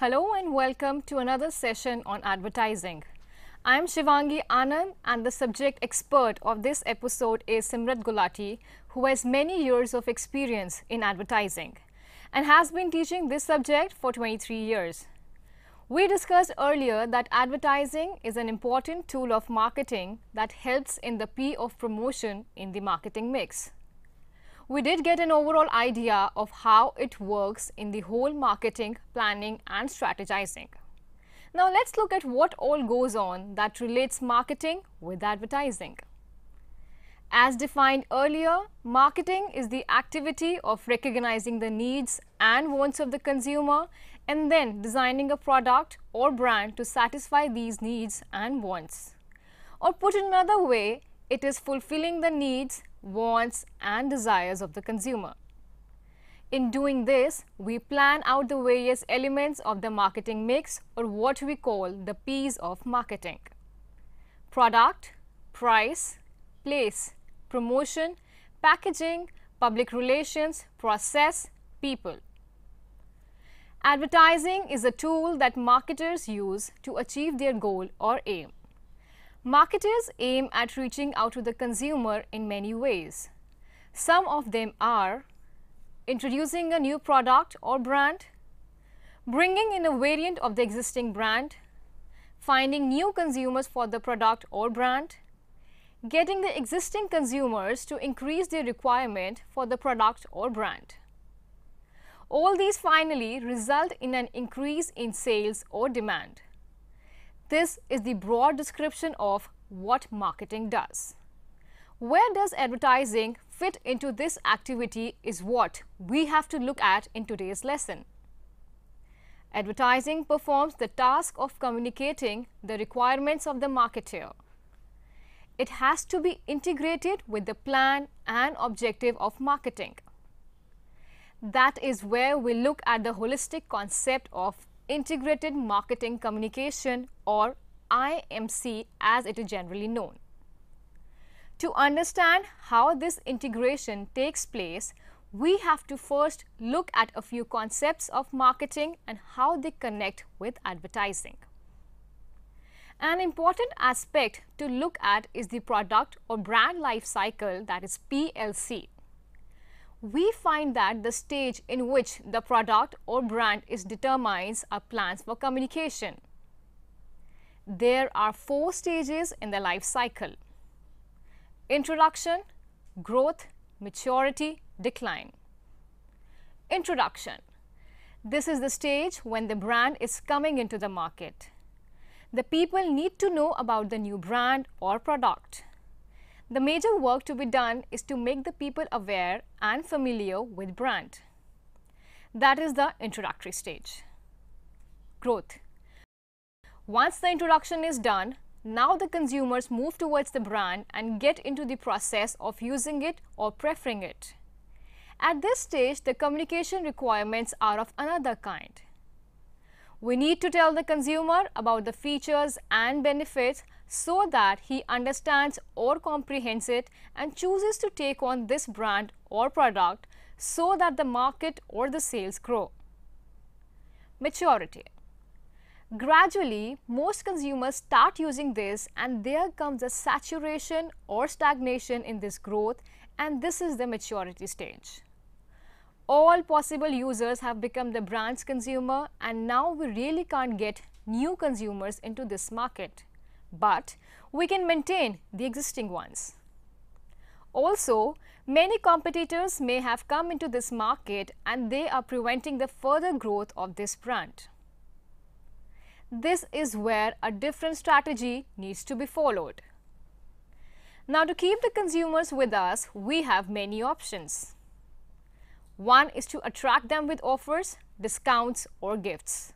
Hello and welcome to another session on advertising. I am Shivangi Anand and the subject expert of this episode is Simrat Gulati, who has many years of experience in advertising and has been teaching this subject for 23 years. We discussed earlier that advertising is an important tool of marketing that helps in the P of promotion in the marketing mix. We did get an overall idea of how it works in the whole marketing, planning and strategizing. Now let's look at what all goes on that relates marketing with advertising. As defined earlier, marketing is the activity of recognizing the needs and wants of the consumer and then designing a product or brand to satisfy these needs and wants. Or put in another way, it is fulfilling the needs, wants and desires of the consumer. In doing this, we plan out the various elements of the marketing mix or what we call the P's of marketing: product, price, place, promotion, packaging, public relations, process, people. Advertising is a tool that marketers use to achieve their goal or aim. Marketers aim at reaching out to the consumer in many ways. Some of them are introducing a new product or brand, bringing in a variant of the existing brand, finding new consumers for the product or brand, getting the existing consumers to increase their requirement for the product or brand. All these finally result in an increase in sales or demand. This is the broad description of what marketing does. Where does advertising fit into this activity is what we have to look at in today's lesson. Advertising performs the task of communicating the requirements of the marketer. It has to be integrated with the plan and objective of marketing. That is where we look at the holistic concept of integrated marketing communication, or IMC as it is generally known. To understand how this integration takes place, we have to first look at a few concepts of marketing and how they connect with advertising. An important aspect to look at is the product or brand life cycle, that is PLC. We find that the stage in which the product or brand is determines our plans for communication. There are 4 stages in the life cycle: introduction, growth, maturity, decline. Introduction. This is the stage when the brand is coming into the market. The people need to know about the new brand or product. The major work to be done is to make the people aware and familiar with brand. That is the introductory stage. Growth. Once the introduction is done, now the consumers move towards the brand and get into the process of using it or preferring it. At this stage, the communication requirements are of another kind. We need to tell the consumer about the features and benefits so that he understands or comprehends it and chooses to take on this brand or product so that the market or the sales grow. Maturity. Gradually, most consumers start using this and there comes a saturation or stagnation in this growth, and this is the maturity stage. All possible users have become the brand's consumer and now we really can't get new consumers into this market, but we can maintain the existing ones. Also, many competitors may have come into this market and they are preventing the further growth of this brand. This is where a different strategy needs to be followed. Now, to keep the consumers with us, we have many options. One is to attract them with offers, discounts or gifts.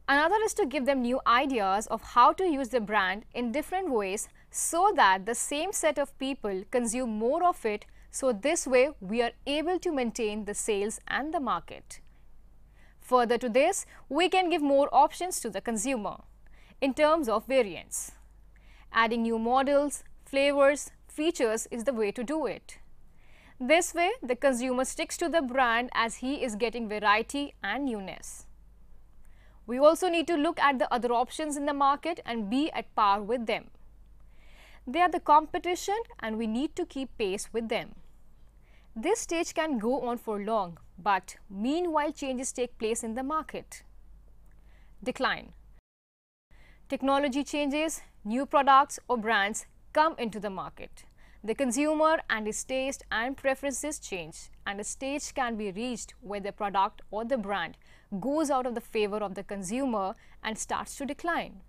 Another is to give them new ideas of how to use the brand in different ways so that the same set of people consume more of it, so this way we are able to maintain the sales and the market. Further to this, we can give more options to the consumer in terms of variants. Adding new models, flavors, features is the way to do it. This way, the consumer sticks to the brand as he is getting variety and newness. We also need to look at the other options in the market and be at par with them. They are the competition and we need to keep pace with them. This stage can go on for long, but meanwhile changes take place in the market. Decline. Technology changes, new products or brands come into the market. The consumer and his taste and preferences change, and a stage can be reached where the product or the brand goes out of the favor of the consumer and starts to decline.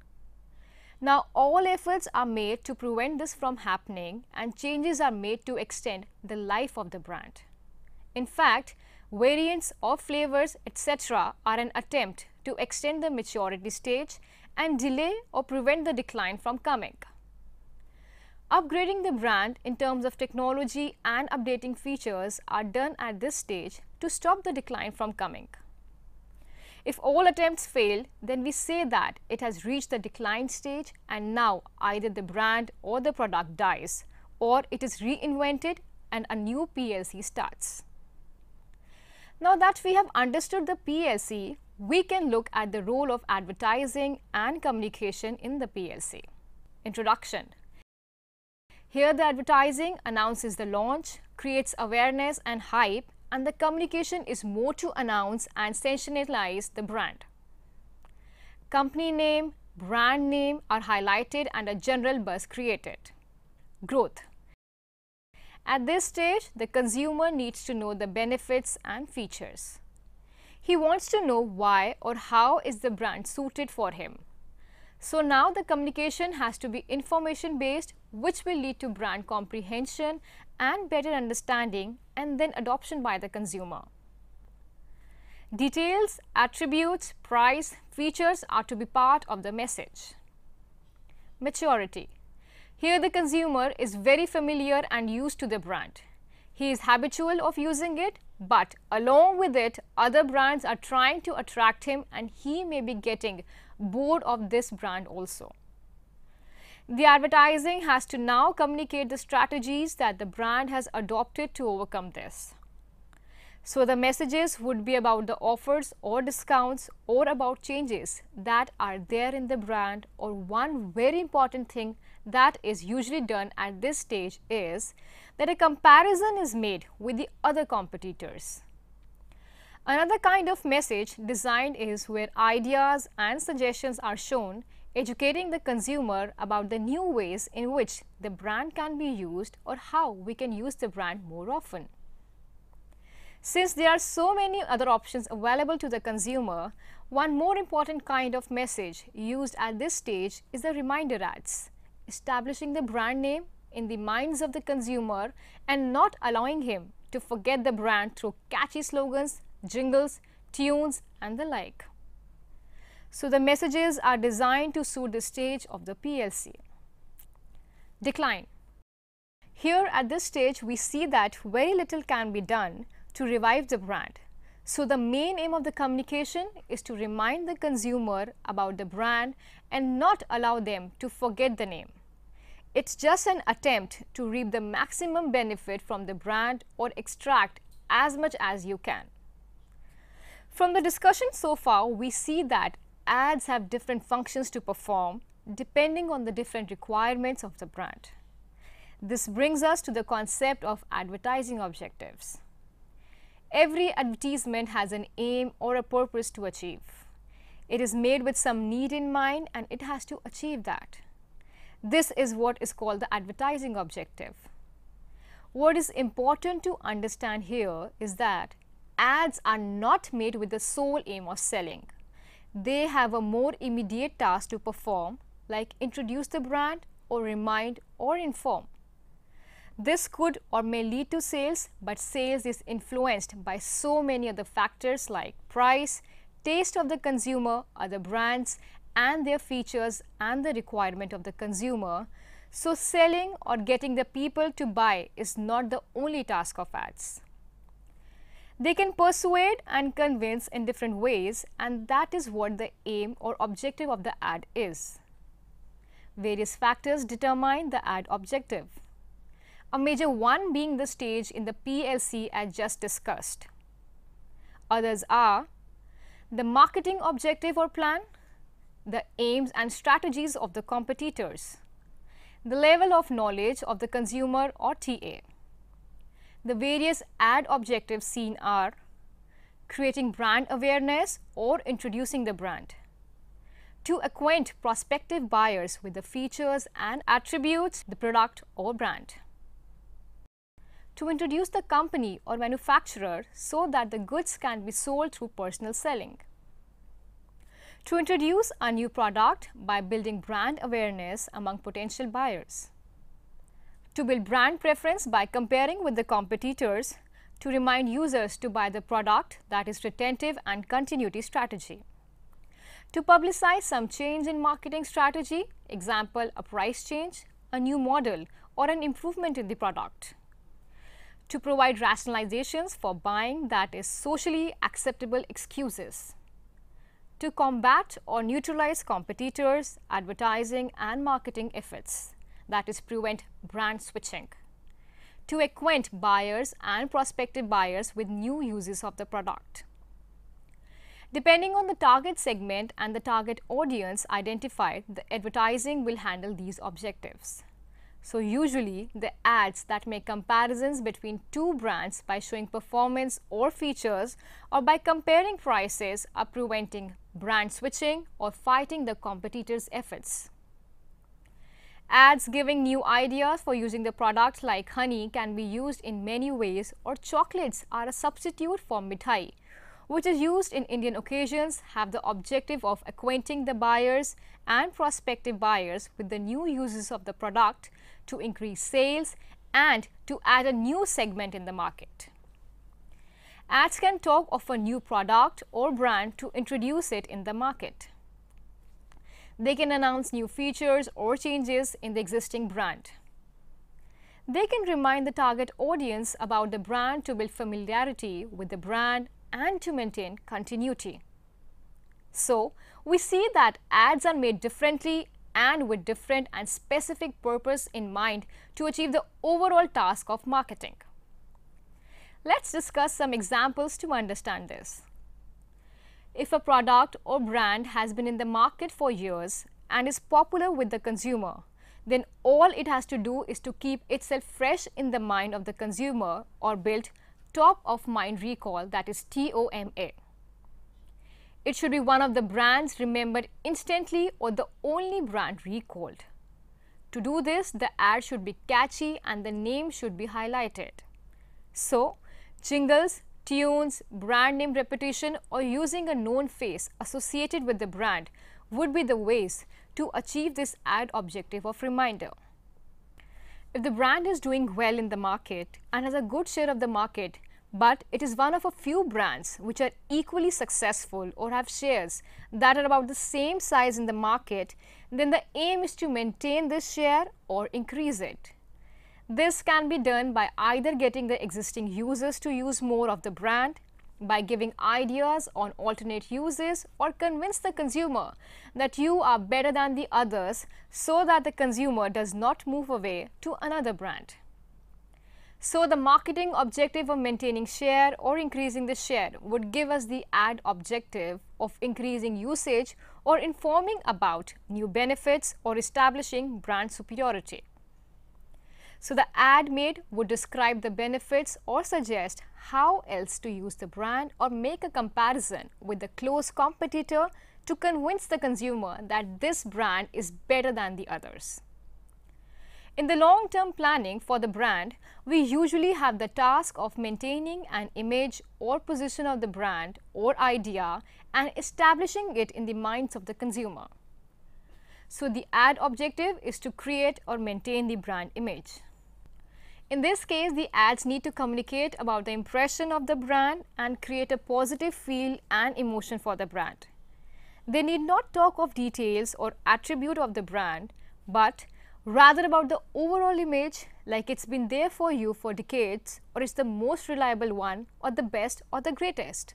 Now, all efforts are made to prevent this from happening, and changes are made to extend the life of the brand. In fact, variants of flavors, etc. are an attempt to extend the maturity stage and delay or prevent the decline from coming. Upgrading the brand in terms of technology and updating features are done at this stage to stop the decline from coming. If all attempts fail, then we say that it has reached the decline stage and now either the brand or the product dies, or it is reinvented and a new PLC starts. Now that we have understood the PLC, we can look at the role of advertising and communication in the PLC. Introduction. Here the advertising announces the launch, creates awareness and hype, and the communication is more to announce and sensationalize the brand. Company name, brand name are highlighted and a general buzz created. Growth. At this stage, the consumer needs to know the benefits and features. He wants to know why or how is the brand suited for him. So now the communication has to be information based, which will lead to brand comprehension and better understanding and then adoption by the consumer. Details, attributes, price, features are to be part of the message. Maturity. Here the consumer is very familiar and used to the brand. He is habitual of using it, but along with it, other brands are trying to attract him and he may be getting bored of this brand also. The advertising has to now communicate the strategies that the brand has adopted to overcome this. So the messages would be about the offers or discounts or about changes that are there in the brand, or one very important thing that is usually done at this stage is that a comparison is made with the other competitors. Another kind of message designed is where ideas and suggestions are shown, educating the consumer about the new ways in which the brand can be used or how we can use the brand more often. Since there are so many other options available to the consumer, one more important kind of message used at this stage is the reminder ads, establishing the brand name in the minds of the consumer and not allowing him to forget the brand through catchy slogans, jingles, tunes and the like. So the messages are designed to suit the stage of the PLC. Decline. Here at this stage we see that very little can be done to revive the brand. So the main aim of the communication is to remind the consumer about the brand and not allow them to forget the name. It's just an attempt to reap the maximum benefit from the brand or extract as much as you can. From the discussion so far, we see that ads have different functions to perform depending on the different requirements of the brand. This brings us to the concept of advertising objectives. Every advertisement has an aim or a purpose to achieve. It is made with some need in mind and it has to achieve that. This is what is called the advertising objective. What is important to understand here is that ads are not made with the sole aim of selling. they have a more immediate task to perform, like introduce the brand or remind or inform. This could or may lead to sales, but sales is influenced by so many other factors like price, taste of the consumer, other brands, and their features and the requirement of the consumer. So selling or getting the people to buy is not the only task of ads. They can persuade and convince in different ways, and that is what the aim or objective of the ad is. Various factors determine the ad objective. A major one being the stage in the PLC as just discussed. Others are the marketing objective or plan, the aims and strategies of the competitors, the level of knowledge of the consumer or TA. The various ad objectives seen are creating brand awareness or introducing the brand, to acquaint prospective buyers with the features and attributes of the product or brand, to introduce the company or manufacturer so that the goods can be sold through personal selling, to introduce a new product by building brand awareness among potential buyers, to build brand preference by comparing with the competitors, to remind users to buy the product, that is retentive and continuity strategy, to publicize some change in marketing strategy, example a price change, a new model or an improvement in the product, to provide rationalizations for buying, that is socially acceptable excuses, to combat or neutralize competitors, advertising and marketing efforts, that is prevent brand switching, to acquaint buyers and prospective buyers with new uses of the product. Depending on the target segment and the target audience identified, the advertising will handle these objectives. So usually the ads that make comparisons between two brands by showing performance or features or by comparing prices are preventing brand switching or fighting the competitors' efforts. Ads giving new ideas for using the product like honey can be used in many ways, or chocolates are a substitute for mithai, which is used in Indian occasions, have the objective of acquainting the buyers and prospective buyers with the new uses of the product to increase sales and to add a new segment in the market. Ads can talk of a new product or brand to introduce it in the market. They can announce new features or changes in the existing brand. They can remind the target audience about the brand to build familiarity with the brand and to maintain continuity. So, we see that ads are made differently and with different and specific purpose in mind to achieve the overall task of marketing. Let's discuss some examples to understand this. If a product or brand has been in the market for years and is popular with the consumer, then all it has to do is to keep itself fresh in the mind of the consumer or build top of mind recall, that is TOMA. It should be one of the brands remembered instantly or the only brand recalled. To do this, the ad should be catchy and the name should be highlighted. So, jingles, tunes, brand name repetition or using a known face associated with the brand would be the ways to achieve this ad objective of reminder. If the brand is doing well in the market and has a good share of the market, but it is one of a few brands which are equally successful or have shares that are about the same size in the market, then the aim is to maintain this share or increase it. This can be done by either getting the existing users to use more of the brand, by giving ideas on alternate uses, or convince the consumer that you are better than the others so that the consumer does not move away to another brand. So, the marketing objective of maintaining share or increasing the share would give us the ad objective of increasing usage or informing about new benefits or establishing brand superiority. So, the ad made would describe the benefits or suggest how else to use the brand or make a comparison with the close competitor to convince the consumer that this brand is better than the others. In the long-term planning for the brand, we usually have the task of maintaining an image or position of the brand or idea and establishing it in the minds of the consumer. So the ad objective is to create or maintain the brand image. In this case, the ads need to communicate about the impression of the brand and create a positive feel and emotion for the brand. They need not talk of details or attribute of the brand, but rather about the overall image, like it's been there for you for decades, or it's the most reliable one, or the best, or the greatest.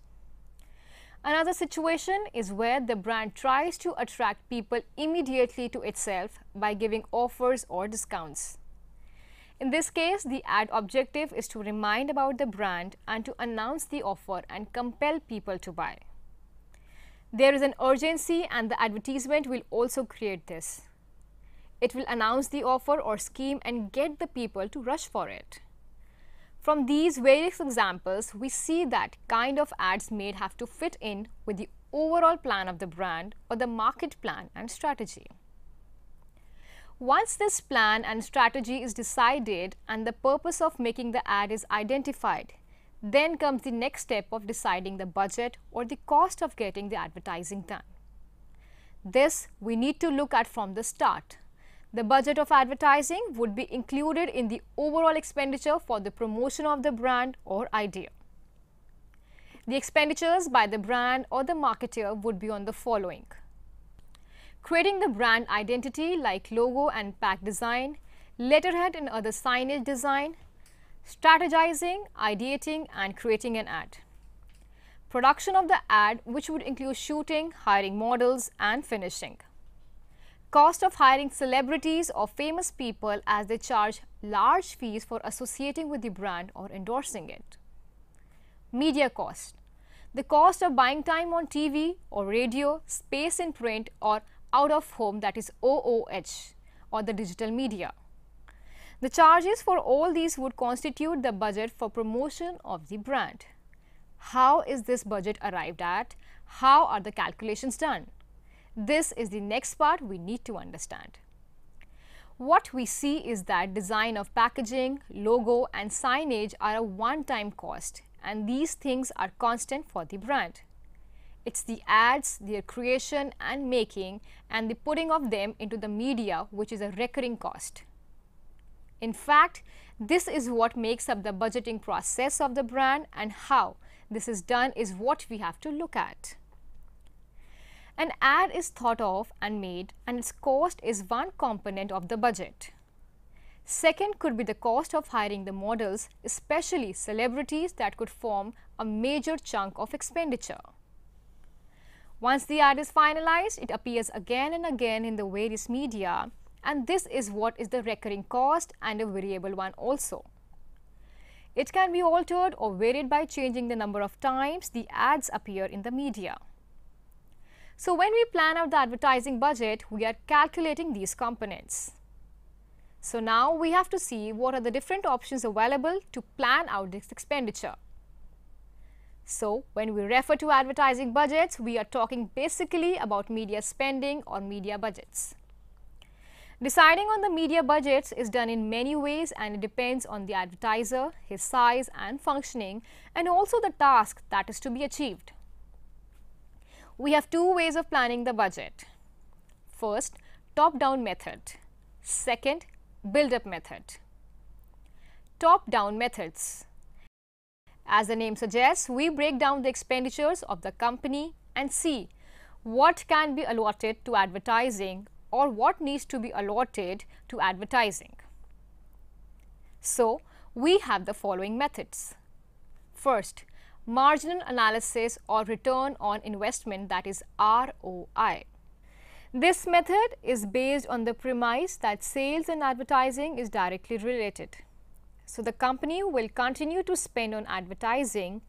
Another situation is where the brand tries to attract people immediately to itself by giving offers or discounts. In this case, the ad objective is to remind about the brand and to announce the offer and compel people to buy. There is an urgency, and the advertisement will also create this. It will announce the offer or scheme and get the people to rush for it. From these various examples, we see that kind of ads made have to fit in with the overall plan of the brand or the market plan and strategy. Once this plan and strategy is decided and the purpose of making the ad is identified, then comes the next step of deciding the budget or the cost of getting the advertising done. This we need to look at from the start. The budget of advertising would be included in the overall expenditure for the promotion of the brand or idea. The expenditures by the brand or the marketer would be on the following: creating the brand identity like logo and pack design, letterhead and other signage design, strategizing, ideating and creating an ad. Production of the ad, which would include shooting, hiring models and finishing. Cost of hiring celebrities or famous people as they charge large fees for associating with the brand or endorsing it. Media cost. The cost of buying time on TV or radio, space in print or out of home, that is OOH, or the digital media. The charges for all these would constitute the budget for promotion of the brand. How is this budget arrived at? How are the calculations done? This is the next part we need to understand. What we see is that design of packaging, logo and signage are a one-time cost, and these things are constant for the brand. It's the ads, their creation and making, and the putting of them into the media, which is a recurring cost. In fact, this is what makes up the budgeting process of the brand, and how this is done is what we have to look at. An ad is thought of and made, and its cost is one component of the budget. Second could be the cost of hiring the models, especially celebrities, that could form a major chunk of expenditure. Once the ad is finalized, it appears again and again in the various media, and this is what is the recurring cost, and a variable one also. It can be altered or varied by changing the number of times the ads appear in the media. So when we plan out the advertising budget, we are calculating these components. So now we have to see what are the different options available to plan out this expenditure. So when we refer to advertising budgets, we are talking basically about media spending or media budgets. Deciding on the media budgets is done in many ways, and it depends on the advertiser, his size and functioning, and also the task that is to be achieved. We have two ways of planning the budget. First, top-down method. Second, build-up method. Top-down methods. As the name suggests, we break down the expenditures of the company and see what can be allotted to advertising or what needs to be allotted to advertising. So, we have the following methods. First, marginal analysis or return on investment, that is ROI. This method is based on the premise that sales and advertising is directly related. So the company will continue to spend on advertising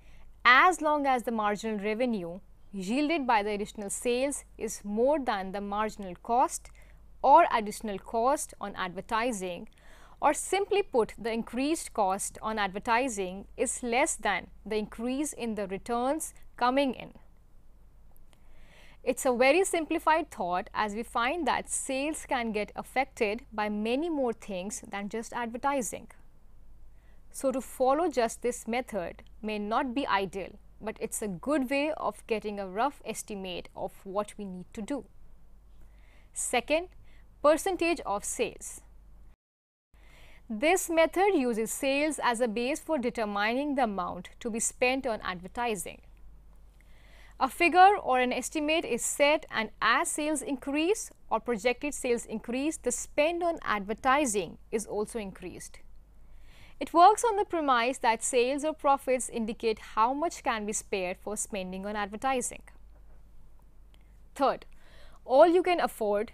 as long as the marginal revenue yielded by the additional sales is more than the marginal cost or additional cost on advertising, or simply put, the increased cost on advertising is less than the increase in the returns coming in. It's a very simplified thought, as we find that sales can get affected by many more things than just advertising. So to follow just this method may not be ideal, but it's a good way of getting a rough estimate of what we need to do. Second, percentage of sales. This method uses sales as a base for determining the amount to be spent on advertising. A figure or an estimate is set, and as sales increase or projected sales increase, the spend on advertising is also increased. It works on the premise that sales or profits indicate how much can be spared for spending on advertising. Third, all you can afford.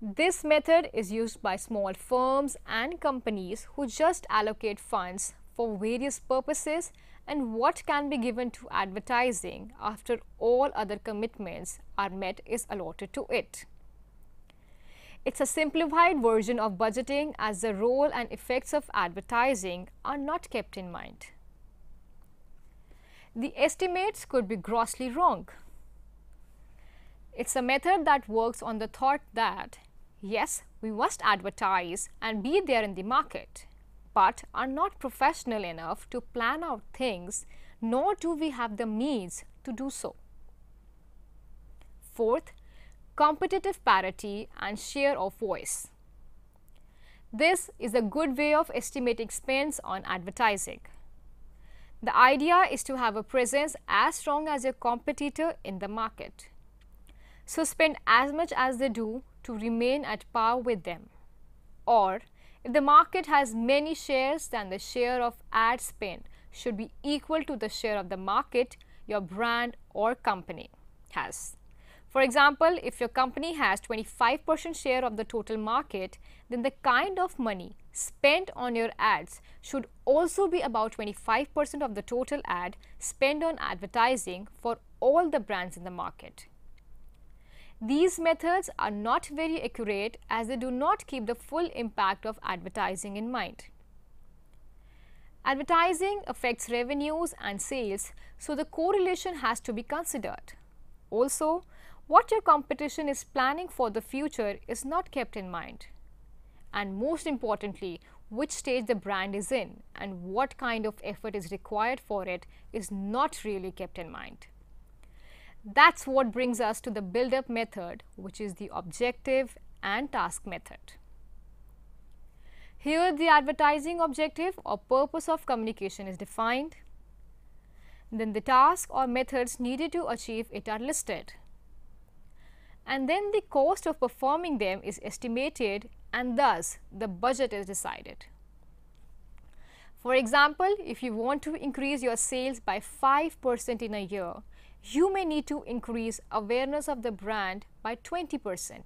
This method is used by small firms and companies who just allocate funds for various purposes, and what can be given to advertising after all other commitments are met is allotted to it. It's a simplified version of budgeting, as the role and effects of advertising are not kept in mind. The estimates could be grossly wrong. It's a method that works on the thought that yes, we must advertise and be there in the market, but are not professional enough to plan out things, nor do we have the means to do so. Fourth, competitive parity and share of voice. This is a good way of estimating spends on advertising. The idea is to have a presence as strong as your competitor in the market. So spend as much as they do to remain at par with them. Or if the market has many shares, then the share of ad spend should be equal to the share of the market your brand or company has. For example, if your company has 25% share of the total market, then the kind of money spent on your ads should also be about 25% of the total ad spent on advertising for all the brands in the market. These methods are not very accurate, as they do not keep the full impact of advertising in mind. Advertising affects revenues and sales, so the correlation has to be considered. Also, what your competition is planning for the future is not kept in mind. And most importantly, which stage the brand is in and what kind of effort is required for it is not really kept in mind. That's what brings us to the build-up method, which is the objective and task method. Here, the advertising objective or purpose of communication is defined. Then the task or methods needed to achieve it are listed. And then the cost of performing them is estimated, and thus the budget is decided. For example, if you want to increase your sales by 5% in a year, you may need to increase awareness of the brand by 20%.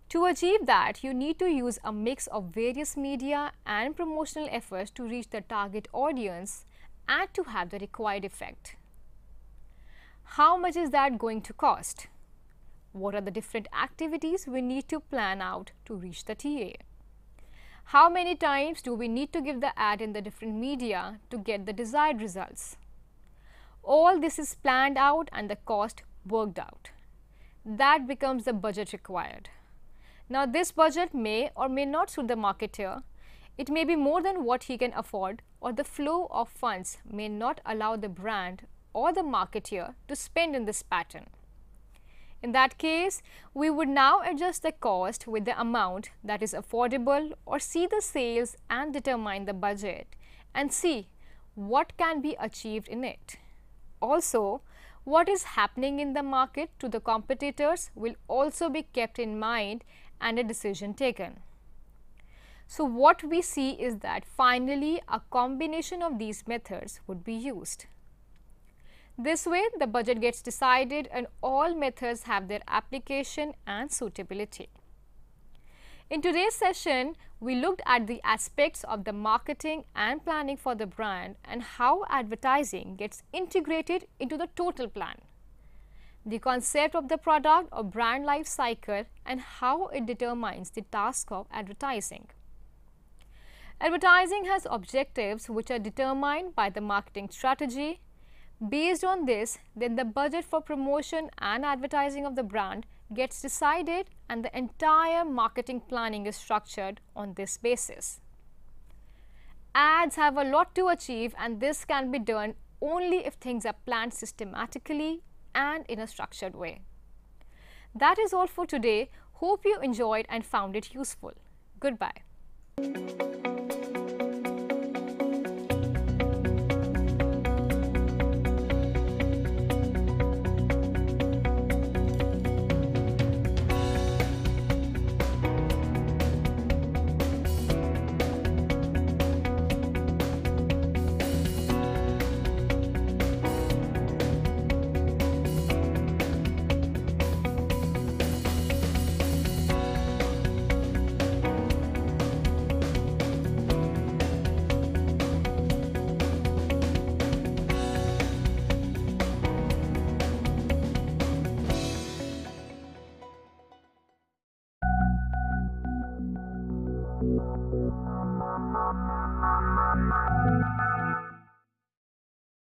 To achieve that, you need to use a mix of various media and promotional efforts to reach the target audience and to have the required effect. How much is that going to cost? What are the different activities we need to plan out to reach the TA? How many times do we need to give the ad in the different media to get the desired results? All this is planned out and the cost worked out. That becomes the budget required. Now, this budget may or may not suit the marketer. It may be more than what he can afford, or the flow of funds may not allow the brand or the marketer to spend in this pattern. In that case, we would now adjust the cost with the amount that is affordable, or see the sales and determine the budget and see what can be achieved in it. Also, what is happening in the market to the competitors will also be kept in mind and a decision taken. So, what we see is that finally a combination of these methods would be used. This way, the budget gets decided and all methods have their application and suitability. In today's session, we looked at the aspects of the marketing and planning for the brand and how advertising gets integrated into the total plan, the concept of the product or brand life cycle, and how it determines the task of advertising. Advertising has objectives which are determined by the marketing strategy. Based on this, then the budget for promotion and advertising of the brand gets decided, and the entire marketing planning is structured on this basis. Ads have a lot to achieve, and this can be done only if things are planned systematically and in a structured way. That is all for today. Hope you enjoyed and found it useful. Goodbye.